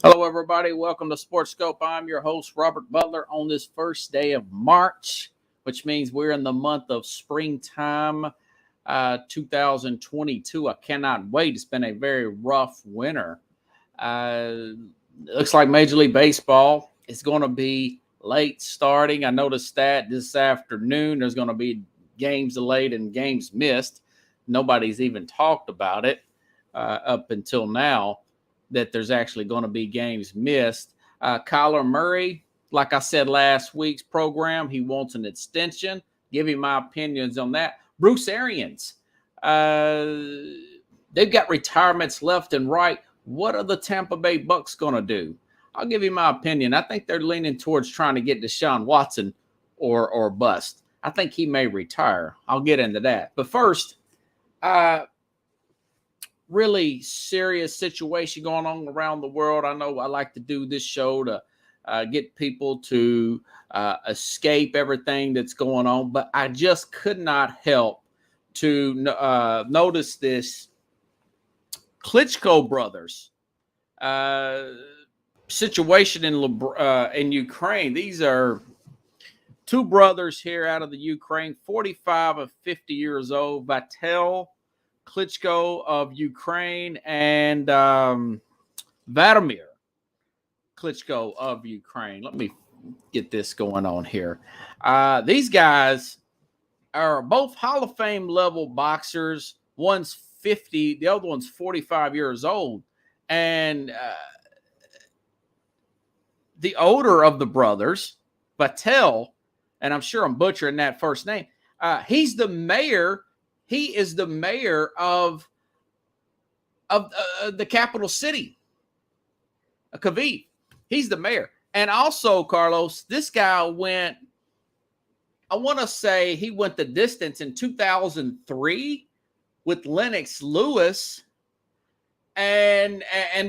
Hello, everybody. Welcome to SportsSkope. I'm your host, Robert Butler, on this first day of March, which means we're in the month of springtime 2022. I cannot wait. It's been a very rough winter. Looks like Major League Baseball is going to be late starting. I noticed that this afternoon there's going to be games delayed and games missed. Nobody's even talked about it up until now, that there's actually going to be games missed. Kyler Murray, like I said last week's program, he wants an extension. Give you my opinions on that. Bruce Arians, they've got retirements left and right. What are the Tampa Bay Bucks going to do? I'll give you my opinion. I think they're leaning towards trying to get Deshaun Watson or bust. I think he may retire. I'll get into that. But first, really serious situation going on around the world. I know I like to do this show to get people to escape everything that's going on, but I just could not help to notice this Klitschko brothers situation in Ukraine. These are two brothers here out of the Ukraine, 45 and 50 years old, Vital Klitschko of Ukraine and Vladimir Klitschko of Ukraine. Let me get this going on here. These guys are both Hall of Fame level boxers. One's 50, the other one's 45 years old. And the older of the brothers, Vital, and I'm sure I'm butchering that first name, he's the mayor. He is the mayor of the capital city, Kyiv. He's the mayor. And also, Carlos, this guy went, I want to say he went the distance in 2003 with Lennox Lewis and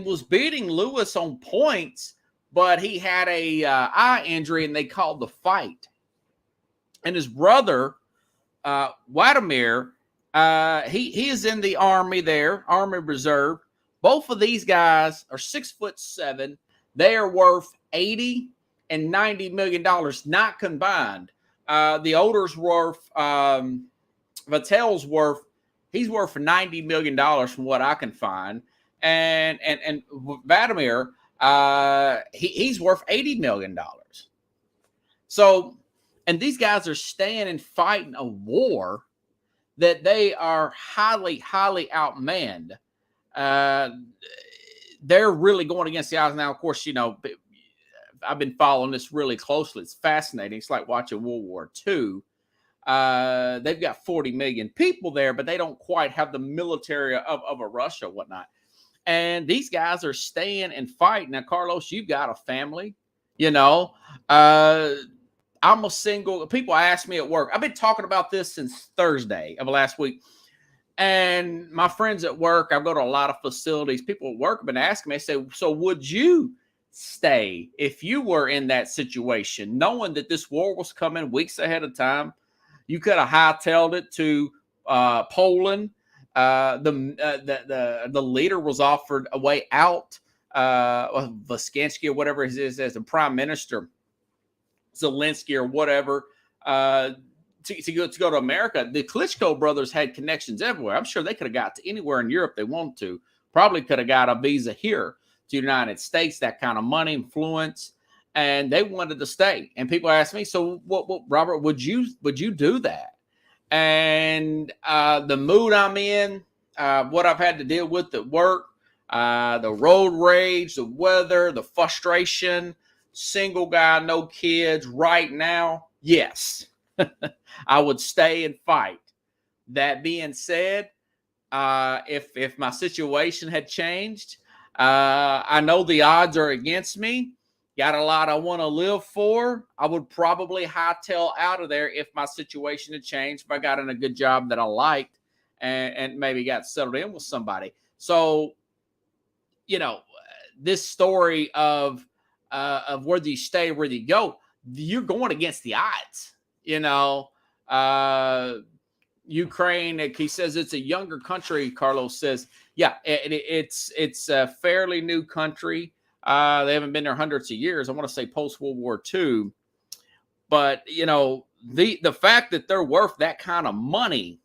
was beating Lewis on points, but he had a eye injury and they called the fight. And his brother, Vladimir, he is in the Army there, Army Reserve. Both of these guys are 6'7". They are worth $80 and $90 million, not combined. The older's worth, Vitel's worth, he's worth $90 million from what I can find. And Vladimir, he's worth $80 million. So, and these guys are staying and fighting a war that they are highly, highly outmanned. They're really going against the odds. Now, of course, you know, I've been following this really closely. It's fascinating. It's like watching World War II. They've got 40 million people there, but they don't quite have the military of a Russia, whatnot. And these guys are staying and fighting. Now, Carlos, you've got a family, you know. I'm a single. People ask me at work. I've been talking about this since Thursday of last week. And my friends at work, I go to a lot of facilities. People at work have been asking me, they say, so would you stay if you were in that situation, knowing that this war was coming weeks ahead of time? You could have hightailed it to Poland. The leader was offered a way out, Vaskansky or whatever it is, as the prime minister, Zelensky or whatever, to go to America. The Klitschko brothers had connections everywhere. I'm sure they could have got to anywhere in Europe they wanted to. Probably could have got a visa here to the United States, that kind of money, influence, and they wanted to stay. And people ask me, so what Robert, would you do that? And the mood I'm in, what I've had to deal with at work, the road rage, the weather, the frustration, single guy, no kids right now, yes, I would stay and fight. That being said, if my situation had changed, I know the odds are against me. Got a lot I want to live for. I would probably hightail out of there if my situation had changed, if I got in a good job that I liked and maybe got settled in with somebody. So, you know, this story of whether you stay, where you go, you're going against the odds. You know, Ukraine, he says it's a younger country. Carlos says, yeah, it's a fairly new country. They haven't been there hundreds of years. I want to say post World War II. But, the fact that they're worth that kind of money,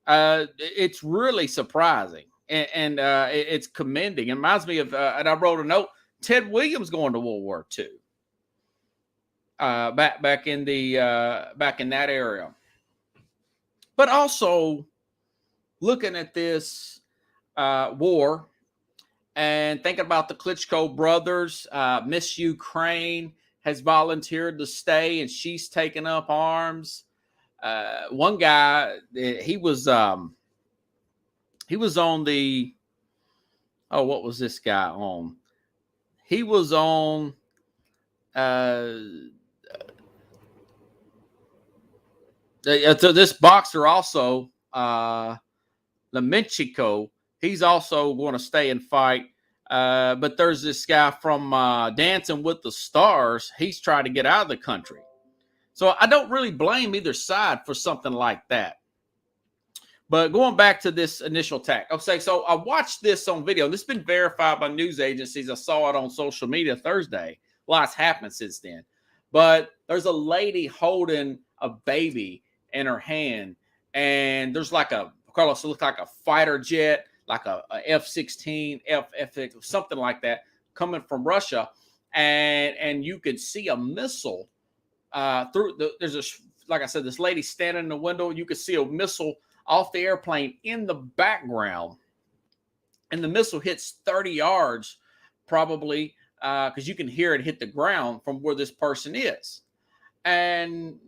it's really surprising. And it's commending. It reminds me of, and I wrote a note, Ted Williams going to World War II. Back in that area. But also looking at this war and thinking about the Klitschko brothers, Miss Ukraine has volunteered to stay, and she's taken up arms. One guy, he was on the, what was this guy on? He was on this boxer also, Lemenchiko, he's also going to stay and fight. But there's this guy from Dancing with the Stars. He's trying to get out of the country. So I don't really blame either side for something like that. But going back to this initial attack, okay, so I watched this on video. This has been verified by news agencies. I saw it on social media Thursday. A lot's happened since then. But there's a lady holding a baby in her hand, and there's like Carlos, it looked like a fighter jet, like a F-16, F something like that, coming from Russia, and you could see a missile like I said, this lady standing in the window. You could see a missile off the airplane in the background, and the missile hits 30 yards probably, because you can hear it hit the ground from where this person is. And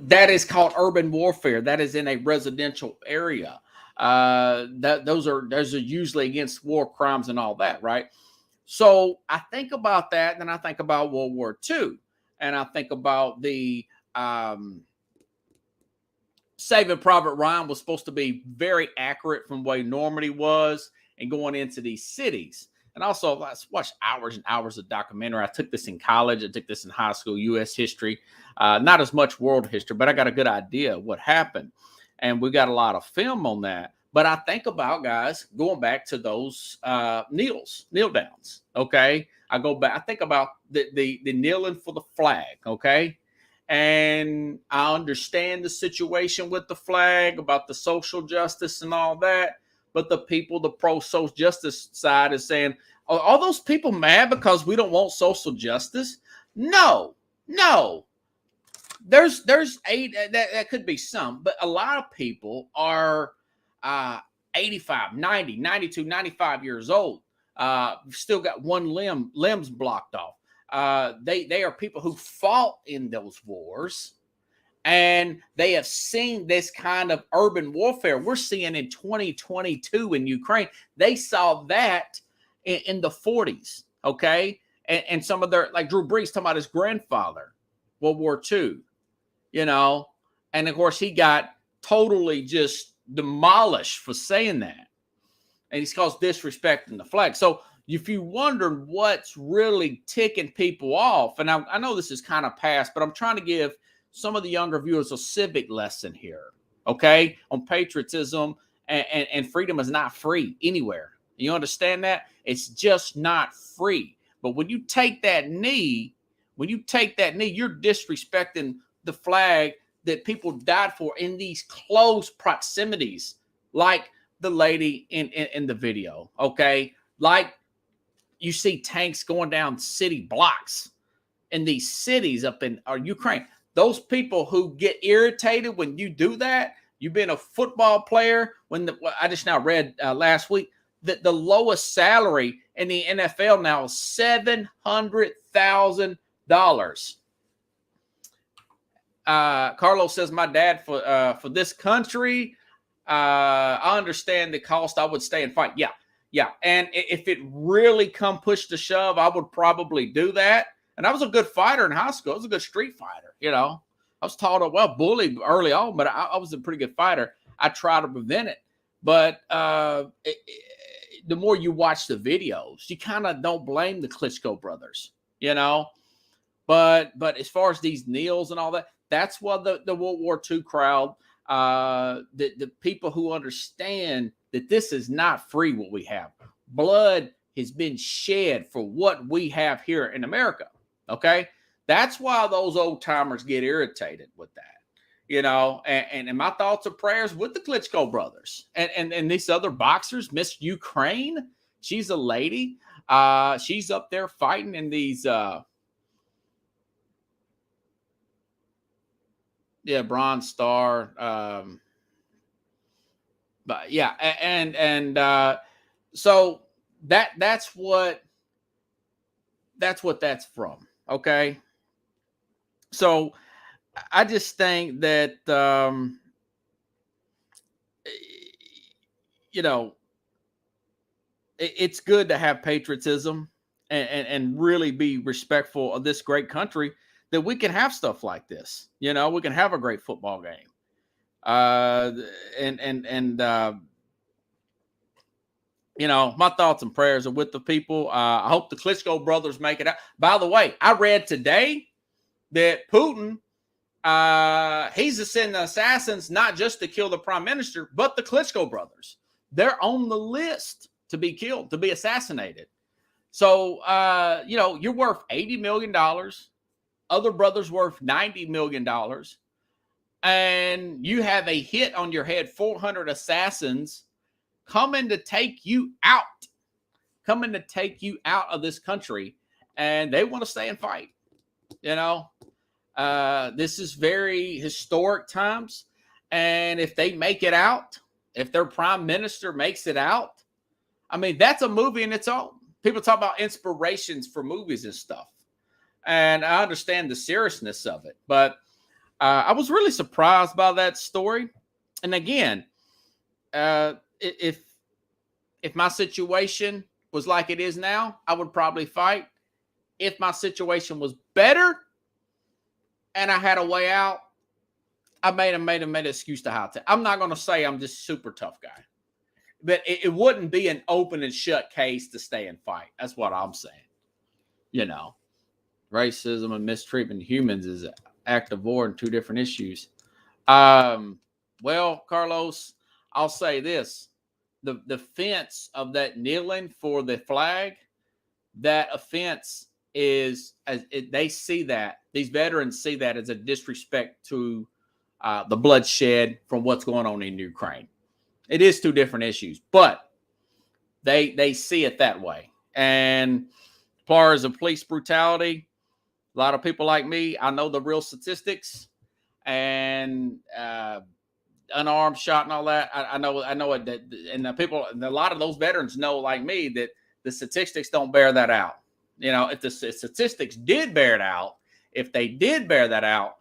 that is called urban warfare. That is in a residential area. Those are usually against war crimes and all that, right? So I think about that, and then I think about World War II, and I think about the Saving Private Ryan was supposed to be very accurate from the way Normandy was and going into these cities. And also, I watched hours and hours of documentary. I took this in college. I took this in high school, U.S. history. Not as much world history, but I got a good idea of what happened. And we got a lot of film on that. But I think about, guys, going back to those kneel downs, okay? I go back. I think about the kneeling for the flag, okay? And I understand the situation with the flag, about the social justice and all that. But the people, the pro-social justice side is saying, are all those people mad because we don't want social justice? No. There's that could be some, but a lot of people are 85, 90, 92, 95 years old. Still got limbs blocked off. They are people who fought in those wars, and they have seen this kind of urban warfare we're seeing in 2022 in Ukraine. They saw that in the 40s, okay? And some of their, like Drew Brees talking about his grandfather, World War II, and of course he got totally just demolished for saying that. And he's called disrespecting the flag. So if you wondered what's really ticking people off, and I know this is kind of past, but I'm trying to give some of the younger viewers a civic lesson here, okay, on patriotism, and freedom is not free anywhere. You understand that? It's just not free. But when you take that knee, you're disrespecting the flag that people died for in these close proximities, like the lady in the video, okay? Like you see tanks going down city blocks in these cities up in Ukraine. Those people who get irritated when you do that, you've been a football player. I just now read last week that the lowest salary in the NFL now is $700,000. Carlos says, my dad, for this country, I understand the cost. I would stay and fight. Yeah. And if it really come push to shove, I would probably do that. And I was a good fighter in high school. I was a good street fighter. I was taught bullied early on, but I was a pretty good fighter. I try to prevent it. But the more you watch the videos, you kind of don't blame the Klitschko brothers, But as far as these kneels and all that, that's what the World War II crowd, the people who understand that this is not free, what we have. Blood has been shed for what we have here in America. Okay. That's why those old timers get irritated with that. And my thoughts and prayers with the Klitschko brothers and these other boxers. Miss Ukraine, she's a lady. She's up there fighting in these Bronze Star. But yeah, and so that's what that's from. Okay. So I just think that it's good to have patriotism and really be respectful of this great country, that we can have stuff like this. We can have a great football game. My thoughts and prayers are with the people. I hope the Klitschko brothers make it out. By the way, I read today that Putin, he's sending assassins not just to kill the prime minister, but the Klitschko brothers. They're on the list to be killed, to be assassinated. So, you're worth $80 million. Other brothers worth $90 million. And you have a hit on your head, 400 assassins coming to take you out of this country. And they want to stay and fight. This is very historic times. And if they make it out, if their prime minister makes it out, I mean, that's a movie in its own. People talk about inspirations for movies and stuff. And I understand the seriousness of it. But I was really surprised by that story. And again, if my situation was like it is now, I would probably fight. If my situation was better and I had a way out, I made an excuse to hide. I'm not going to say I'm just super tough guy, but it wouldn't be an open and shut case to stay and fight. That's what I'm saying. Racism and mistreatment of humans is an act of war and two different issues. Well, Carlos, I'll say this. The offense of that kneeling for the flag, that offense is, they see that, these veterans see that as a disrespect to the bloodshed from what's going on in Ukraine. It is two different issues, but they see it that way. And as far as the police brutality, a lot of people like me, I know the real statistics and unarmed shot and all that. I know it. And the people, and a lot of those veterans know, like me, that the statistics don't bear that out. If the statistics did bear it out, if they did bear that out,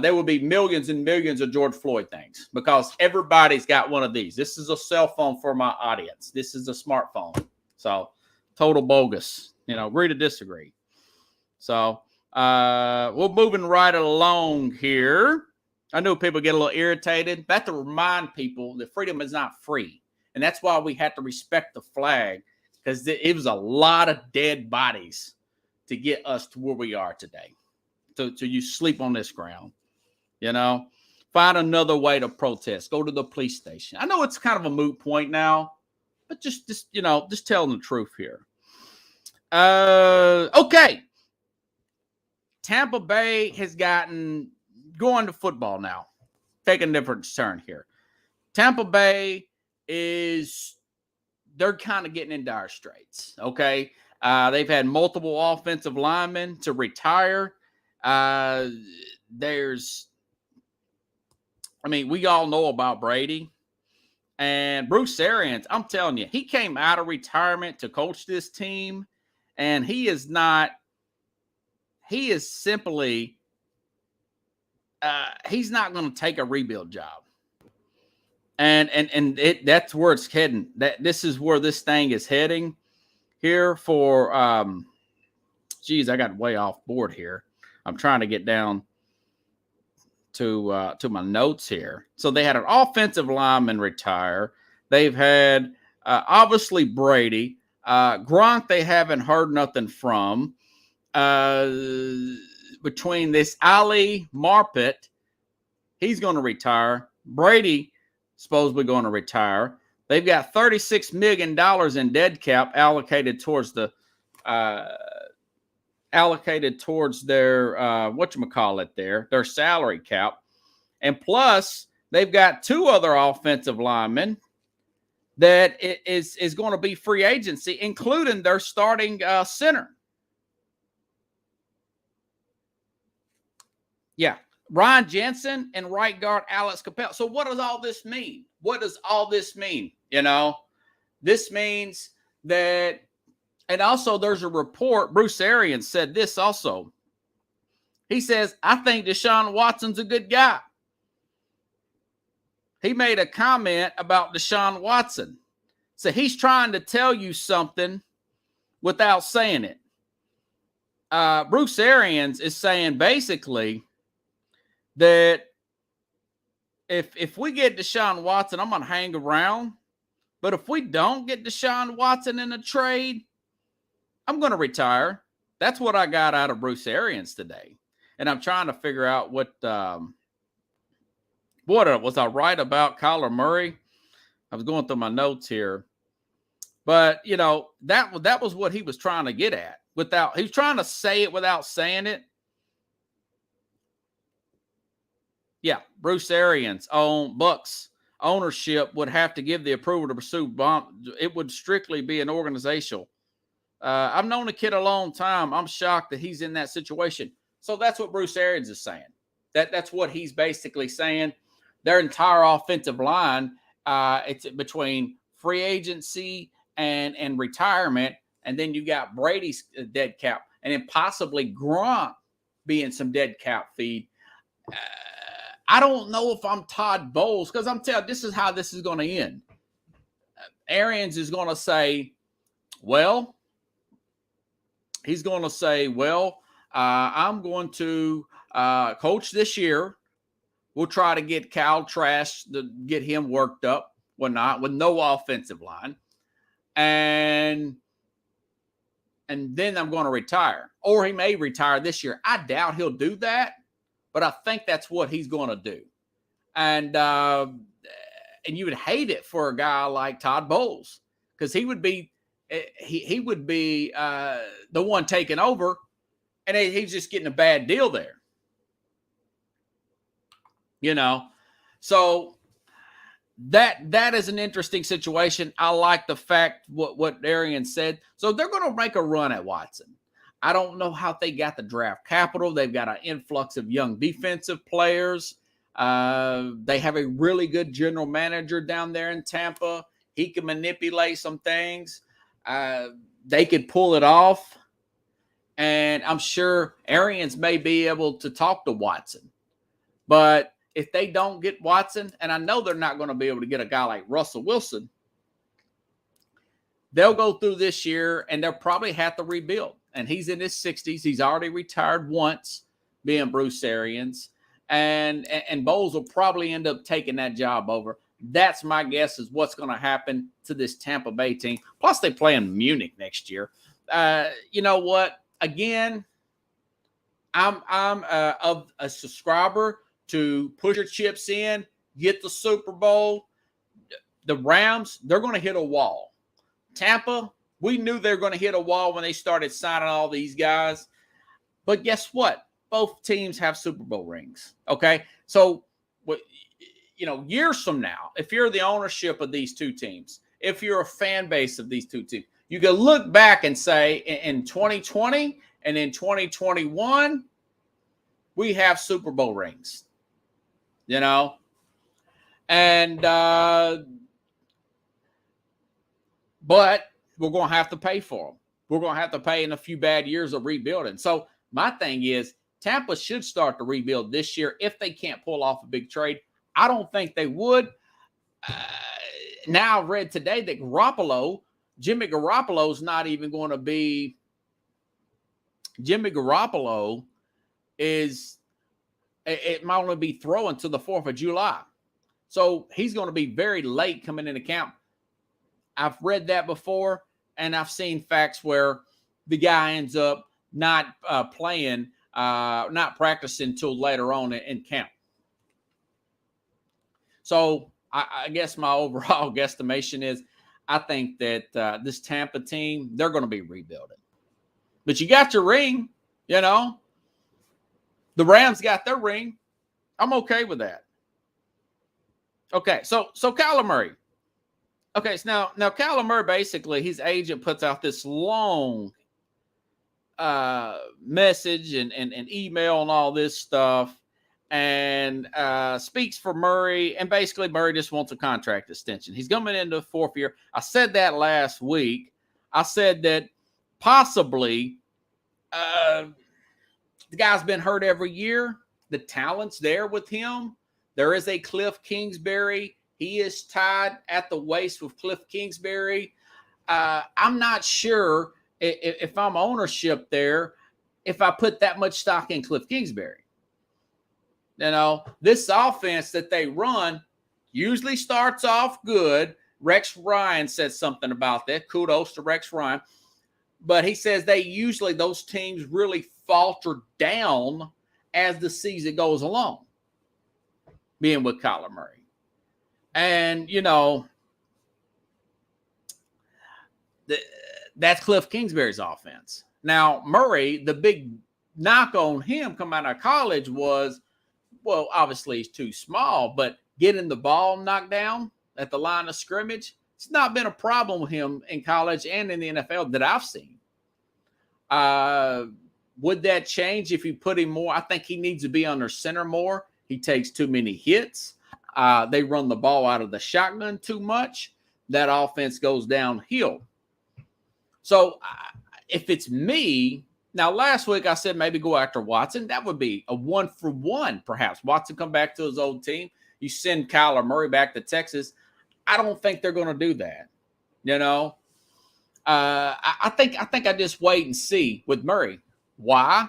there would be millions and millions of George Floyd things, because everybody's got one of these. This is a cell phone for my audience. This is a smartphone. So total bogus. Agree to disagree. So we're moving right along here. I know people get a little irritated, but I have to remind people that freedom is not free. And that's why we have to respect the flag, because it was a lot of dead bodies to get us to where we are today. So you sleep on this ground, find another way to protest, go to the police station. I know it's kind of a moot point now, but just telling the truth here. Okay. Tampa Bay has going to football now, taking a different turn here. Tampa Bay they're kind of getting in dire straits. Okay. They've had multiple offensive linemen to retire. We all know about Brady and Bruce Arians. I'm telling you, he came out of retirement to coach this team, and he's not going to take a rebuild job. And that's where it's heading. This is where this thing is heading here for, I got way off board here. I'm trying to get down to my notes here. So they had an offensive lineman retire. They've had obviously Brady. Gronk, they haven't heard nothing from. Between this Ali Marpet, he's going to retire. Brady supposedly going to retire. They've got $36 million in dead cap allocated towards their their salary cap. And plus, they've got 2 other offensive linemen that is going to be free agency, including their starting center. Yeah, Ryan Jensen and right guard Alex Capel. So what does all this mean? What does all this mean? This means that, and also there's a report, Bruce Arians said this also. He says, I think Deshaun Watson's a good guy. He made a comment about Deshaun Watson. So he's trying to tell you something without saying it. Bruce Arians is saying basically that if we get Deshaun Watson, I'm going to hang around. But if we don't get Deshaun Watson in a trade, I'm going to retire. That's what I got out of Bruce Arians today. And I'm trying to figure out what was I right about Kyler Murray? I was going through my notes here. But, that was what he was trying to get at. He was trying to say it without saying it. Yeah, Bruce Arians on Bucks ownership would have to give the approval to pursue bomb. It would strictly be an organizational. I've known the kid a long time. I'm shocked that he's in that situation. So that's what Bruce Arians is saying. That's what he's basically saying. Their entire offensive line, it's between free agency and retirement, and then you got Brady's dead cap, and then possibly Gronk being some dead cap feed. I don't know if I'm Todd Bowles, because I'm telling you, this is how this is going to end. Arians is going to say, I'm going to coach this year. We'll try to get Kyle Trask to get him worked up, with no offensive line. And then I'm going to retire. Or he may retire this year. I doubt he'll do that, but I think that's what he's going to do. And you would hate it for a guy like Todd Bowles, because he would be the one taking over, and he's just getting a bad deal there. So that is an interesting situation. I like the fact what Arians said. So they're going to make a run at Watson. I don't know how they got the draft capital. They've got an influx of young defensive players. They have a really good general manager down there in Tampa. He can manipulate some things. They could pull it off. And I'm sure Arians may be able to talk to Watson. But if they don't get Watson, and I know they're not going to be able to get a guy like Russell Wilson, they'll go through this year and they'll probably have to rebuild. And he's in his 60s. He's already retired once, being Bruce Arians. And Bowles will probably end up taking that job over. That's my guess is what's going to happen to this Tampa Bay team. Plus, they play in Munich next year. You know what? Again, I'm a subscriber to push your chips in, get the Super Bowl. The Rams, they're going to hit a wall. Tampa, we knew they were going to hit a wall when they started signing all these guys. But guess what? Both teams have Super Bowl rings. Okay? So, years from now, if you're the ownership of these two teams, if you're a fan base of these two teams, you can look back and say in 2020 and in 2021, we have Super Bowl rings. And but we're going to have to pay for them. We're going to have to pay in a few bad years of rebuilding. So my thing is, Tampa should start to rebuild this year if they can't pull off a big trade. I don't think they would. Now I've read today that Jimmy Garoppolo is not even going to be. Jimmy Garoppolo it might only be throwing to the 4th of July. So he's going to be very late coming into camp. I've read that before, and I've seen facts where the guy ends up not practicing until later on in camp. So I guess my overall guesstimation is I think that this Tampa team, they're going to be rebuilding. But you got your ring, you know. The Rams got their ring. I'm okay with that. Okay, so Kyler Murray. Okay, so now Kyler Murray, basically, his agent puts out this long message and email and all this stuff, and speaks for Murray. And basically, Murray just wants a contract extension. He's coming into the fourth year. I said that last week. I said that possibly the guy's been hurt every year. The talent's there with him. There is a Cliff Kingsbury. He is tied at the waist with Cliff Kingsbury. I'm not sure if I'm ownership there, if I put that much stock in Cliff Kingsbury. You know, this offense that they run usually starts off good. Rex Ryan said something about that. Kudos to Rex Ryan. But he says those teams really falter down as the season goes along, being with Kyler Murray. And, you know, that's Cliff Kingsbury's offense. Now, Murray, the big knock on him coming out of college was, well, obviously he's too small, but getting the ball knocked down at the line of scrimmage, it's not been a problem with him in college and in the NFL that I've seen. Would that change if you put him more? I think he needs to be under center more. He takes too many hits. They run the ball out of the shotgun too much. That offense goes downhill. So if it's me, now last week I said maybe go after Watson. That would be a 1-for-1, perhaps. Watson come back to his old team. You send Kyler Murray back to Texas. I don't think they're going to do that. You know, I think I just wait and see with Murray. Why?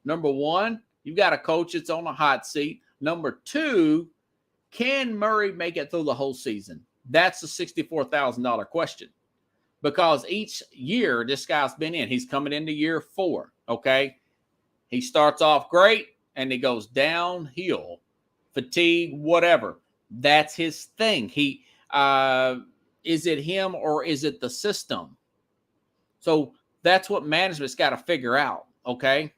Number one, you've got a coach that's on a hot seat. Number two, can Murray make it through the whole season? That's a $64,000 question. Because each year this guy's been in, he's coming into year 4, okay? He starts off great, and he goes downhill, fatigue, whatever. That's his thing. Is it him or is it the system? So that's what management's got to figure out, okay?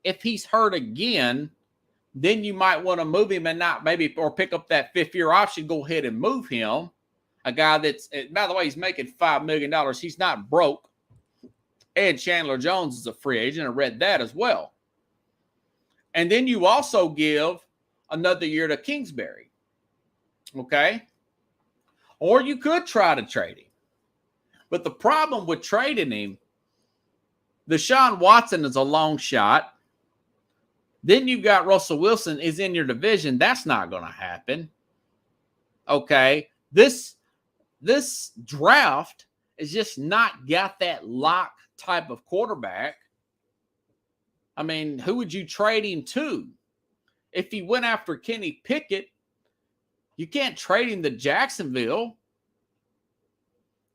If he's hurt again, then you might want to move him and not maybe, or pick up that fifth-year option, go ahead and move him. A guy that's, by the way, he's making $5 million. He's not broke. And Chandler Jones is a free agent. I read that as well. And then you also give another year to Kingsbury. Okay? Or you could try to trade him. But the problem with trading him, Deshaun Watson is a long shot. Then you've got Russell Wilson is in your division. That's not going to happen. Okay? This draft is just not got that lock type of quarterback. I mean, who would you trade him to? If he went after Kenny Pickett, you can't trade him to Jacksonville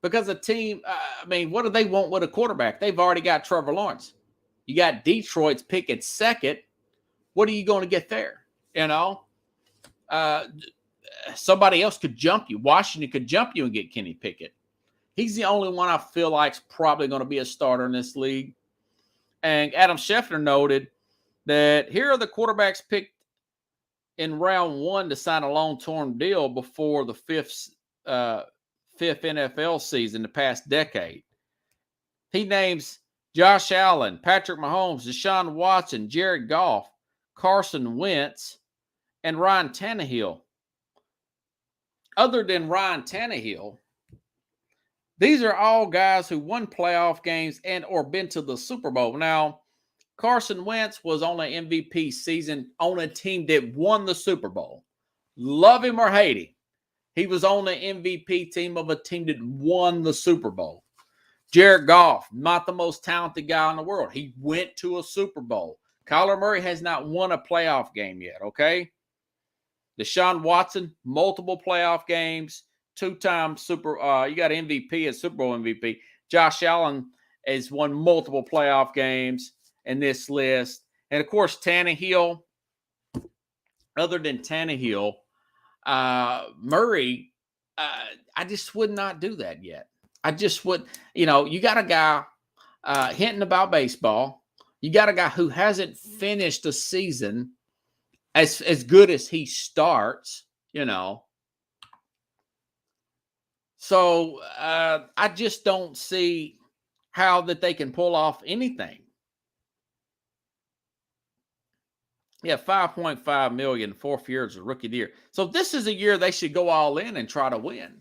because a team, what do they want with a quarterback? They've already got Trevor Lawrence. You got Detroit's Pickett second. What are you going to get there? You know? Somebody else could jump you. Washington could jump you and get Kenny Pickett. He's the only one I feel like is probably going to be a starter in this league. And Adam Schefter noted that here are the quarterbacks picked in round 1 to sign a long-term deal before the fifth NFL season the past decade. He names Josh Allen, Patrick Mahomes, Deshaun Watson, Jared Goff, Carson Wentz, and Ryan Tannehill. Other than Ryan Tannehill, these are all guys who won playoff games and or been to the Super Bowl. Now, Carson Wentz was on an MVP season on a team that won the Super Bowl. Love him or hate him, he was on the MVP team of a team that won the Super Bowl. Jared Goff, not the most talented guy in the world. He went to a Super Bowl. Kyler Murray has not won a playoff game yet, okay? Deshaun Watson, multiple playoff games, 2-time you got MVP and Super Bowl MVP. Josh Allen has won multiple playoff games in this list. And, of course, Tannehill, other than Tannehill, Murray, I just would not do that yet. I just would, you got a guy hinting about baseball. You got a guy who hasn't finished a season as good as he starts, So I just don't see how that they can pull off anything. Yeah, $5.5 million, 4th year as a rookie of the year. So this is a year they should go all in and try to win.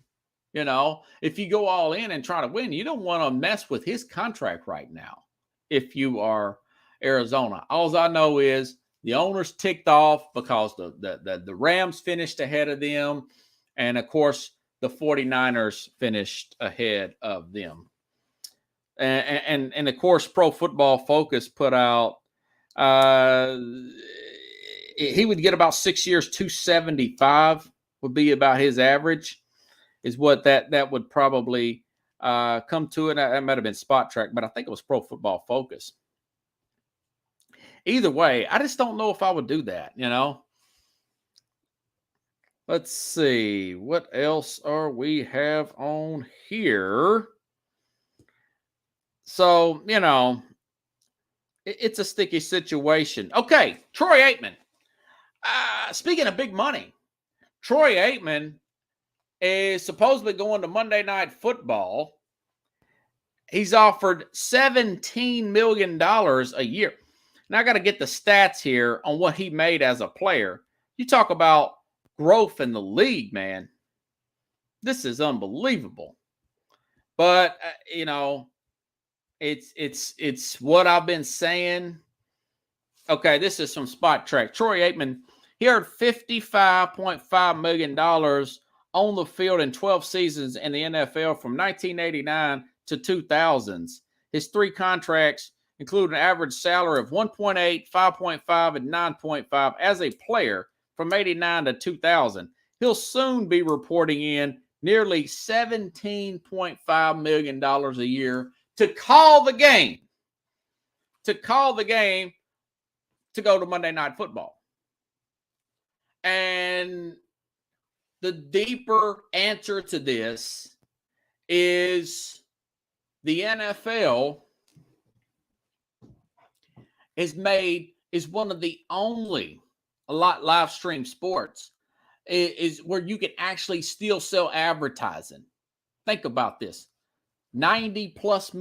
If you go all in and try to win, you don't want to mess with his contract right now. If you are Arizona, all I know is the owners ticked off because the Rams finished ahead of them, and of course the 49ers finished ahead of them. And of course, Pro Football Focus put out he would get about 6 years, 275 would be about his average, is what that would probably come to. It. That might have been Spot Track, but I think it was Pro Football Focus. Either way, I just don't know if I would do that, Let's see. What else are we have on here? So, it's a sticky situation. Okay, Troy Aikman. Speaking of big money, Troy Aikman is supposedly going to Monday Night Football. He's offered $17 million a year. Now, I got to get the stats here on what he made as a player. You talk about growth in the league, man. This is unbelievable. But, it's what I've been saying. Okay, this is from Spot Track. Troy Aikman, he earned $55.5 million on the field in 12 seasons in the NFL from 1989 to 2000s. His 3 contracts include an average salary of 1.8, 5.5, and 9.5 as a player from 89 to 2000. He'll soon be reporting in nearly $17.5 million a year to call the game. To go to Monday Night Football. And the deeper answer to this is the NFL is one of the only live stream sports is where you can actually still sell advertising. Think about this. $90+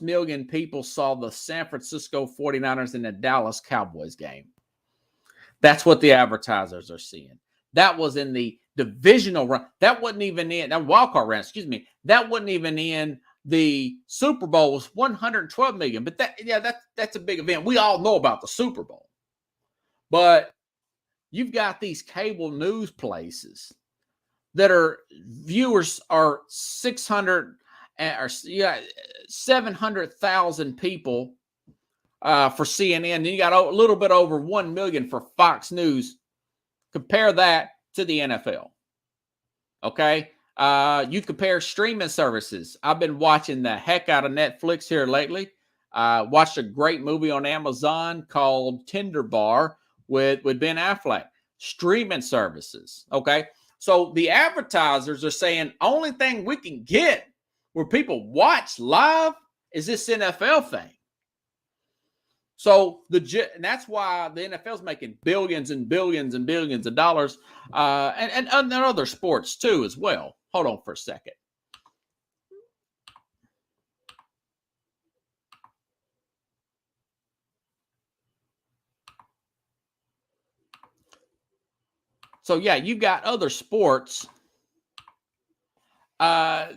million people saw the San Francisco 49ers and the Dallas Cowboys game. That's what the advertisers are seeing. That was in the divisional run. That wasn't even in that wildcard round. That wasn't even in the Super Bowl. Was 112 million. But that's a big event. We all know about the Super Bowl. But you've got these cable news places that are viewers are 700,000 people for CNN. And you got a little bit over 1 million for Fox News. Compare that to the NFL. Okay. You compare streaming services. I've been watching the heck out of Netflix here lately. Watched a great movie on Amazon called Tinder Bar with Ben Affleck. Streaming services. Okay. So the advertisers are saying only thing we can get where people watch live is this NFL thing. So and that's why the NFL is making billions and billions and billions of dollars, and other sports too as well. Hold on for a second. So yeah, you got other sports that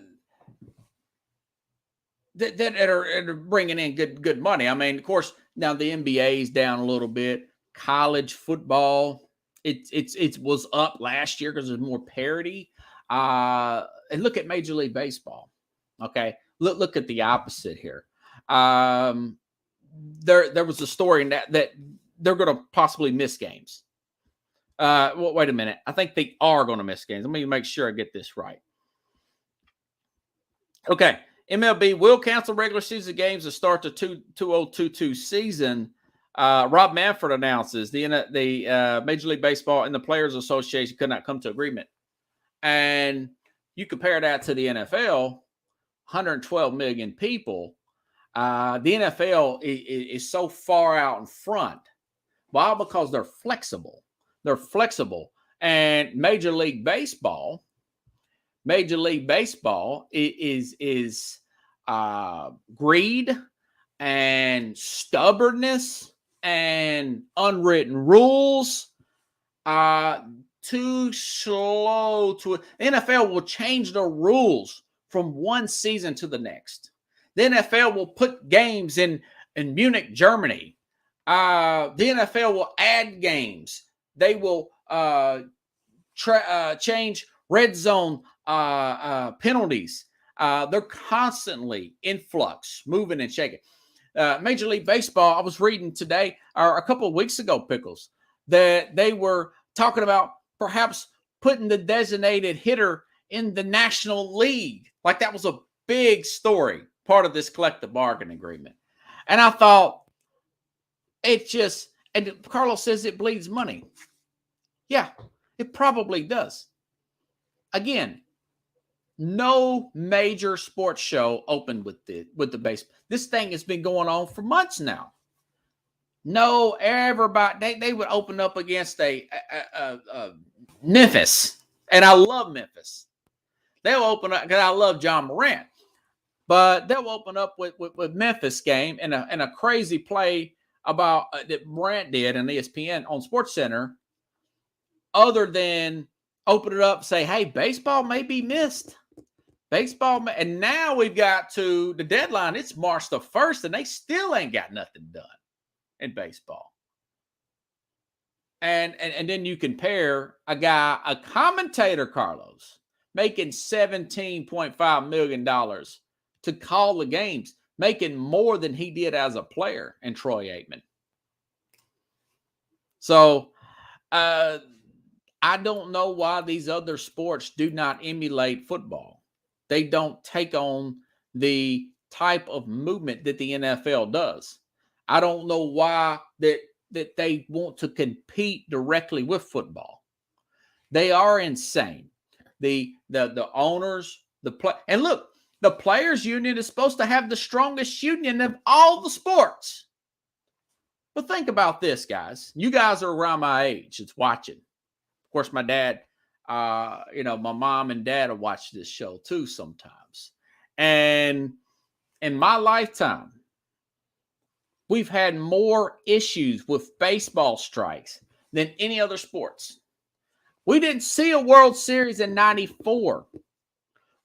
are bringing in good money. I mean, of course, now the NBA is down a little bit. College football, it was up last year because there's more parity. And look at Major League Baseball. Okay, look at the opposite here. There was a story that they're going to possibly miss games. Well, wait a minute. I think they are going to miss games. Let me make sure I get this right. Okay. MLB will cancel regular season games to start the 2022 season Rob Manfred announces the Major League Baseball and the Players Association could not come to agreement. And you compare that to the NFL, 112 million people. The NFL is so far out in front. Why? Because they're flexible. They're flexible. And Major League Baseball is greed and stubbornness and unwritten rules. Too slow to. The NFL will change the rules from one season to the next. The NFL will put games in Munich, Germany. The NFL will add games. They will change red zone penalties. They're constantly in flux, moving and shaking. Major League Baseball, I was reading today, or a couple of weeks ago, Pickles, that they were talking about perhaps putting the designated hitter in the National League. Like that was a big story, part of this collective bargaining agreement. And I thought, and Carlos says it bleeds money. Yeah, it probably does. Again, no major sports show opened with the base. This thing has been going on for months now. No, everybody they would open up against a Memphis, and I love Memphis. They'll open up because I love John Morant, but they'll open up with Memphis game and a crazy play about that Morant did on ESPN on SportsCenter. Other than open it up, say, hey, baseball may be missed. And now we've got to the deadline. It's March the 1st, and they still ain't got nothing done in baseball. And then you compare a commentator, Carlos, making $17.5 million to call the games, making more than he did as a player, and Troy Aikman. So I don't know why these other sports do not emulate football. They don't take on the type of movement that the NFL does. I don't know why that they want to compete directly with football. They are insane. The owners, and look, the players union is supposed to have the strongest union of all the sports. But think about this, guys. You guys are around my age. It's watching. Of course, my dad, my mom and dad have watched this show too sometimes. And in my lifetime, we've had more issues with baseball strikes than any other sports. We didn't see a World Series in 94.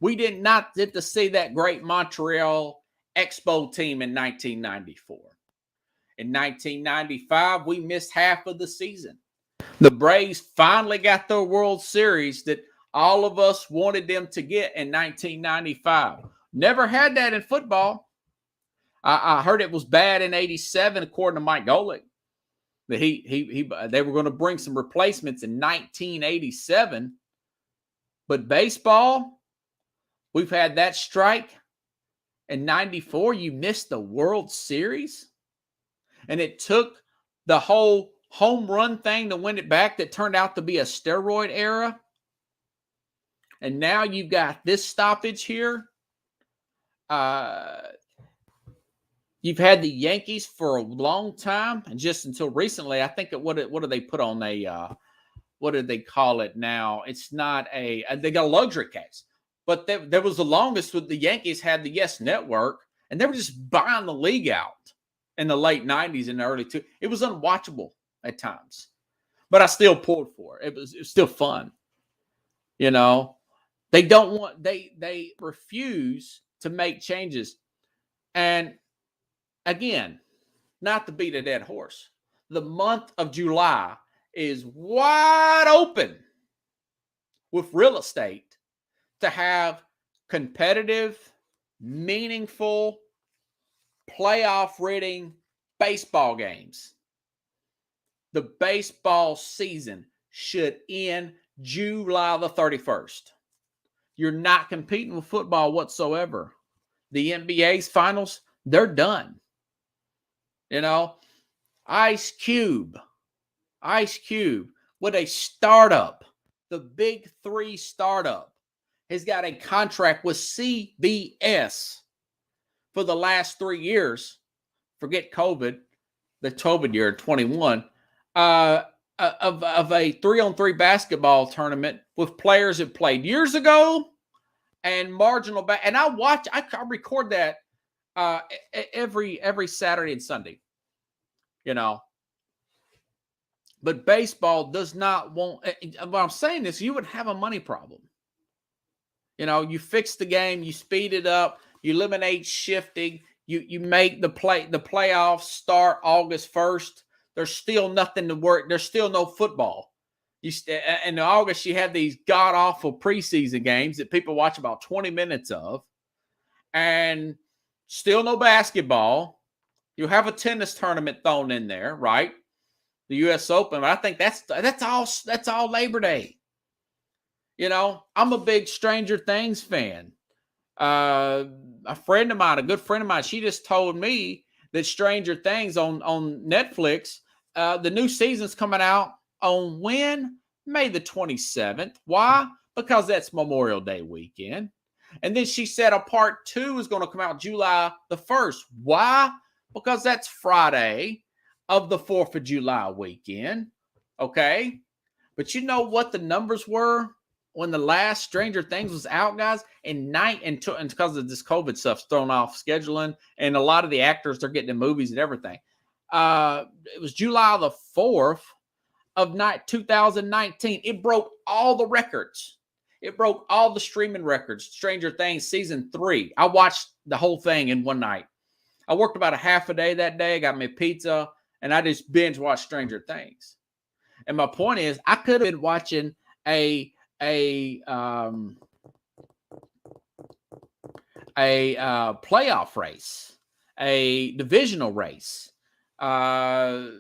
We did not get to see that great Montreal Expo team in 1994. In 1995, we missed half of the season. The Braves finally got their World Series that all of us wanted them to get in 1995. Never had that in football. I heard it was bad in 87, according to Mike Golick. That they were going to bring some replacements in 1987. But baseball, we've had that strike. In 94, you missed the World Series. And it took the whole home run thing to win it back that turned out to be a steroid era. And now you've got this stoppage here. You've had the Yankees for a long time, and just until recently, I think what do they put on what do they call it now? It's not they got a luxury case. But there was the longest with the Yankees had the Yes Network, and they were just buying the league out in the late 90s and the early 2000s. It was unwatchable at times. But I still pulled for it. It was still fun. They don't want they refuse to make changes. And again, not to beat a dead horse, the month of July is wide open with real estate to have competitive, meaningful, playoff-reading baseball games. The baseball season should end July the 31st. You're not competing with football whatsoever. The NBA's finals, they're done. Ice Cube with a startup, the Big Three startup, has got a contract with CBS for the last 3 years. Forget COVID, the COVID year, 21, of a 3-on-3 basketball tournament with players that played years ago and marginal back. And I record that every Saturday and Sunday, you know. But baseball does not want. What I'm saying is, you would have a money problem. You know, you fix the game, you speed it up, you eliminate shifting, you make the playoffs start August 1st. There's still nothing to work. There's still no football. In August, you have these god awful preseason games that people watch about 20 minutes of, and still no basketball. You have a tennis tournament thrown in there, right? The U.S. Open. But I think that's all Labor Day. You know, I'm a big Stranger Things fan. A good friend of mine, she just told me that Stranger Things on Netflix, the new season's coming out on when? May the 27th. Why? Because that's Memorial Day weekend. And then she said a part 2 is going to come out July the 1st. Why? Because that's Friday of the 4th of July weekend. Okay? But you know what the numbers were when the last Stranger Things was out, guys? And because of this COVID stuff's thrown off scheduling, and a lot of the actors, they're getting in movies and everything. It was July the 4th of 2019. It broke all the records. It broke all the streaming records. Stranger Things season 3. I watched the whole thing in one night. I worked about a half a day that day. I got me pizza, and I just binge watched Stranger Things. And my point is, I could have been watching a playoff race, a divisional race, a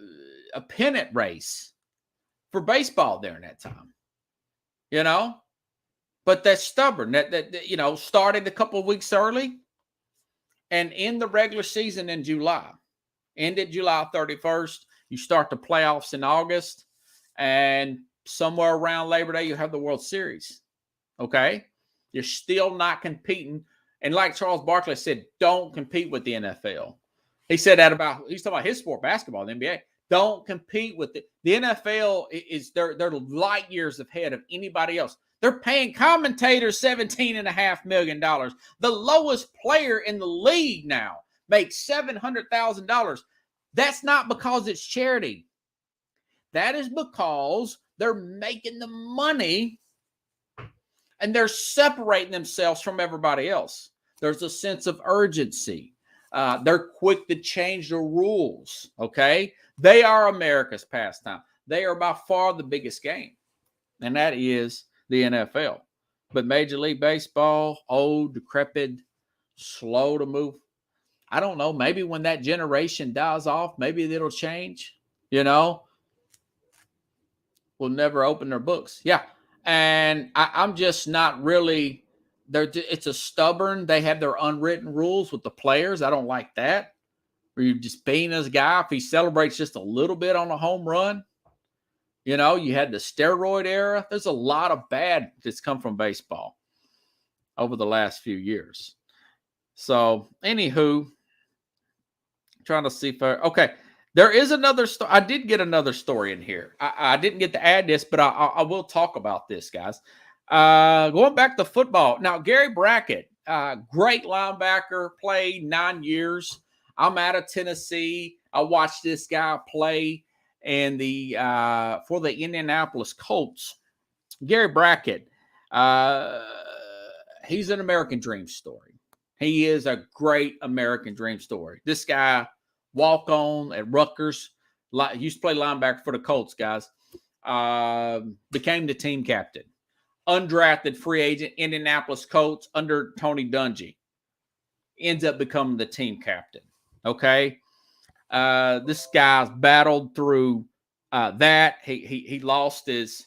pennant race for baseball during that time, you know. But that's stubborn. That you know, started a couple of weeks early, and in the regular season in July, ended July 31st. You start the playoffs in August, and somewhere around Labor Day, you have the World Series. Okay? You're still not competing. And like Charles Barkley said, don't compete with the NFL. He's talking about his sport, basketball, the NBA. Don't compete with it. The NFL they're light years ahead of anybody else. They're paying commentators $17.5 million. The lowest player in the league now makes $700,000. That's not because it's charity. That is because they're making the money and they're separating themselves from everybody else. There's a sense of urgency. They're quick to change the rules, okay? They are America's pastime. They are by far the biggest game, and that is the NFL. But Major League Baseball, old, decrepit, slow to move. I don't know. Maybe when that generation dies off, maybe it'll change, you know? Will never open their books. Yeah. And I'm just not really, it's a stubborn, they have their unwritten rules with the players. I don't like that. Where you're just being this guy. If he celebrates just a little bit on a home run, you know, you had the steroid era. There's a lot of bad that's come from baseball over the last few years. So, anywho, trying to see if okay. There is another story. I did get another story in here. I didn't get to add this, but I will talk about this, guys. Going back to football. Now, Gary Brackett, great linebacker, played 9 years. I'm out of Tennessee. I watched this guy play for the Indianapolis Colts. Gary Brackett, he's an American dream story. He is a great American dream story. This guy, walk on at Rutgers, used to play linebacker for the Colts, guys. Became the team captain. Undrafted free agent, Indianapolis Colts under Tony Dungy. Ends up becoming the team captain. Okay. This guy's battled through that. He lost his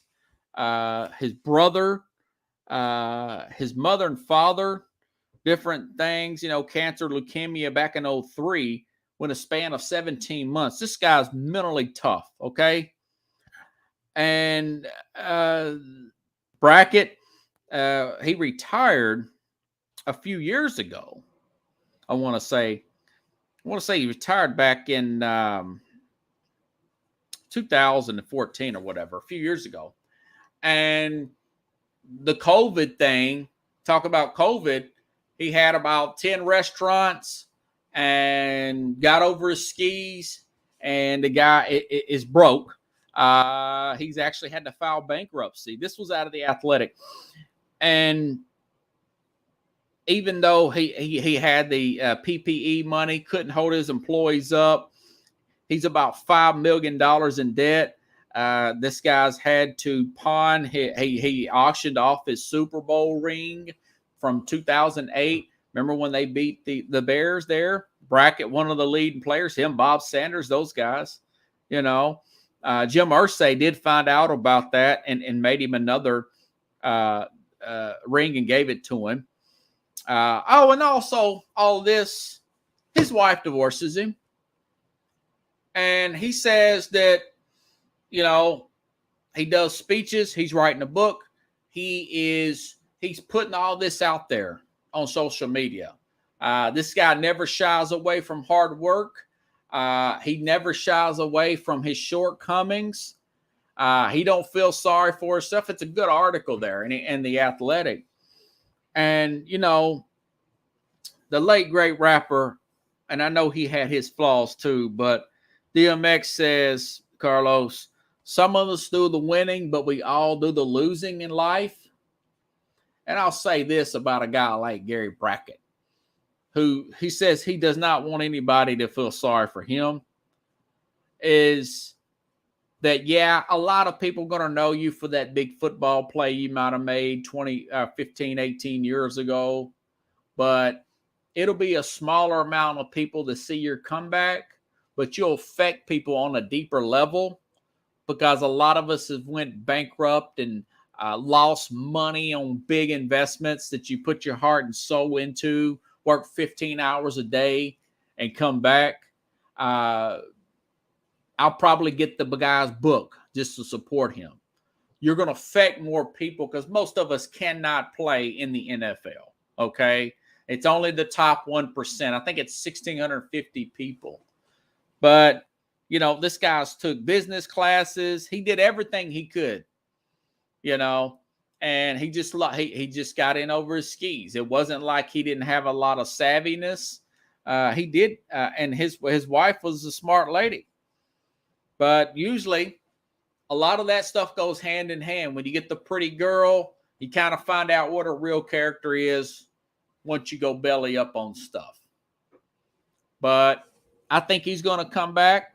brother, his mother and father, different things, you know, cancer, leukemia back in 2003 within a span of 17 months. This guy's mentally tough, okay? And Brackett, he retired a few years ago. I want to say he retired back in 2014 or whatever, a few years ago. And the COVID thing, talk about COVID, he had about 10 restaurants and got over his skis, and the guy is broke. He's actually had to file bankruptcy. This was out of the Athletic. And even though he had the PPE money, couldn't hold his employees up, he's about $5 million in debt. This guy's had to pawn. He auctioned off his Super Bowl ring from 2008. Remember when they beat the Bears there? Brackett, one of the leading players, him, Bob Sanders, those guys. Jim Irsay did find out about that and made him another ring and gave it to him. And also all this, his wife divorces him. And he says that, he does speeches. He's writing a book. He's putting all this out there on social media. This guy never shies away from hard work. He never shies away from his shortcomings. He don't feel sorry for himself. It's a good article there in the Athletic. And, the late, great rapper, and I know he had his flaws too, but DMX says, Carlos, some of us do the winning, but we all do the losing in life. And I'll say this about a guy like Gary Brackett, who he says he does not want anybody to feel sorry for him, is that, a lot of people are going to know you for that big football play you might have made 15, 18 years ago, but it'll be a smaller amount of people to see your comeback, but you'll affect people on a deeper level because a lot of us have went bankrupt and lost money on big investments that you put your heart and soul into, work 15 hours a day and come back. I'll probably get the guy's book just to support him. You're going to affect more people because most of us cannot play in the NFL, okay? It's only the top 1%. I think it's 1,650 people. But, this guy's took business classes. He did everything he could, and he just got in over his skis. It wasn't like he didn't have a lot of savviness. He did, and his wife was a smart lady. But usually, a lot of that stuff goes hand in hand. When you get the pretty girl, you kind of find out what her real character is once you go belly up on stuff. But I think he's going to come back.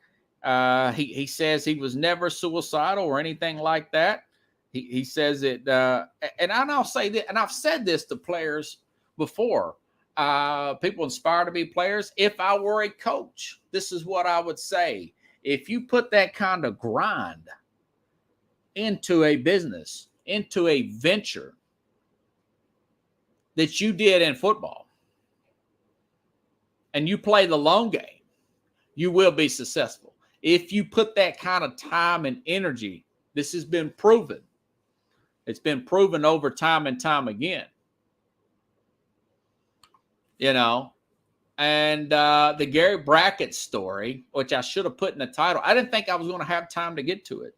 He says he was never suicidal or anything like that. He says it, and I'll say that, and I've said this to players before. People inspire to be players. If I were a coach, this is what I would say. If you put that kind of grind into a business, into a venture that you did in football, and you play the long game, you will be successful. If you put that kind of time and energy, this has been proven. It's been proven over time and time again. And the Gary Brackett story, which I should have put in the title, I didn't think I was going to have time to get to it.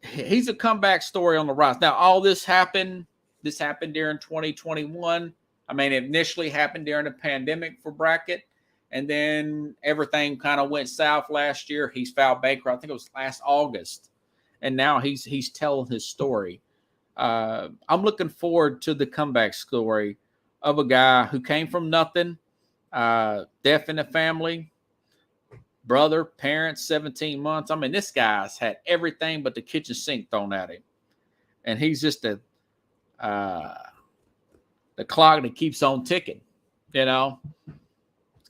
He's a comeback story on the rise. Now, all this happened during 2021. I mean, it initially happened during the pandemic for Brackett, and then everything kind of went south last year. He's filed bankrupt. I think it was last August, and now he's telling his story. I'm looking forward to the comeback story of a guy who came from nothing, deaf in the family, brother, parents, 17 months. I mean, this guy's had everything but the kitchen sink thrown at him, and he's just the clock that keeps on ticking. It's a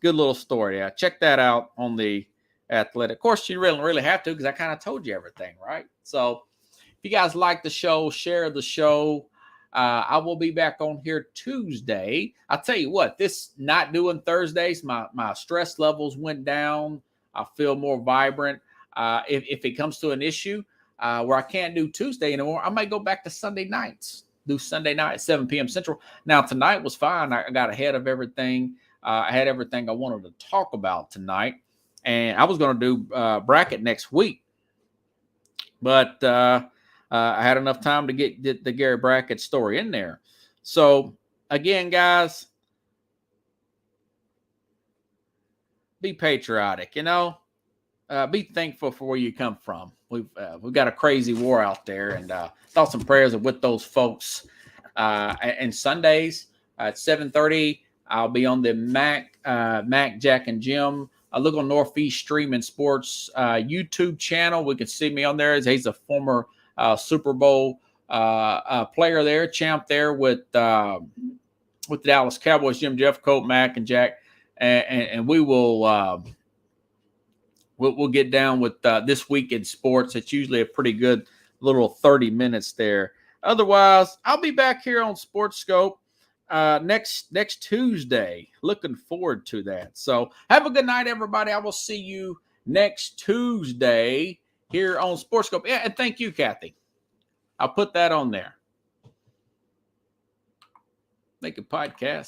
good little story. Check that out on the Athletic. Of course, you really have to, because I kind of told you everything, right? So if you guys like the show, share the show. I will be back on here Tuesday. I'll tell you what, this not doing Thursdays, my stress levels went down. I feel more vibrant. If it comes to an issue where I can't do Tuesday anymore, I might go back to Sunday nights. Do Sunday night at 7 p.m. Central. Now, tonight was fine. I got ahead of everything. I had everything I wanted to talk about tonight. And I was going to do Brackett next week. But I had enough time to get the Gary Brackett story in there. So, again, guys, be patriotic, be thankful for where you come from. We've got a crazy war out there, and thoughts and prayers are with those folks. And Sundays at 7:30, I'll be on the Mac, Jack, and Jim. I look on Northeast Streaming Sports YouTube channel. We can see me on there. He's a former Super Bowl player there, champ there with the Dallas Cowboys. Jim, Jeff, Colt, Mac, and Jack, and we will. We'll get down with This Week in Sports. It's usually a pretty good little 30 minutes there. Otherwise, I'll be back here on SportsSkope next Tuesday. Looking forward to that. So have a good night, everybody. I will see you next Tuesday here on SportsSkope. Yeah, and thank you, Kathy. I'll put that on there. Make a podcast.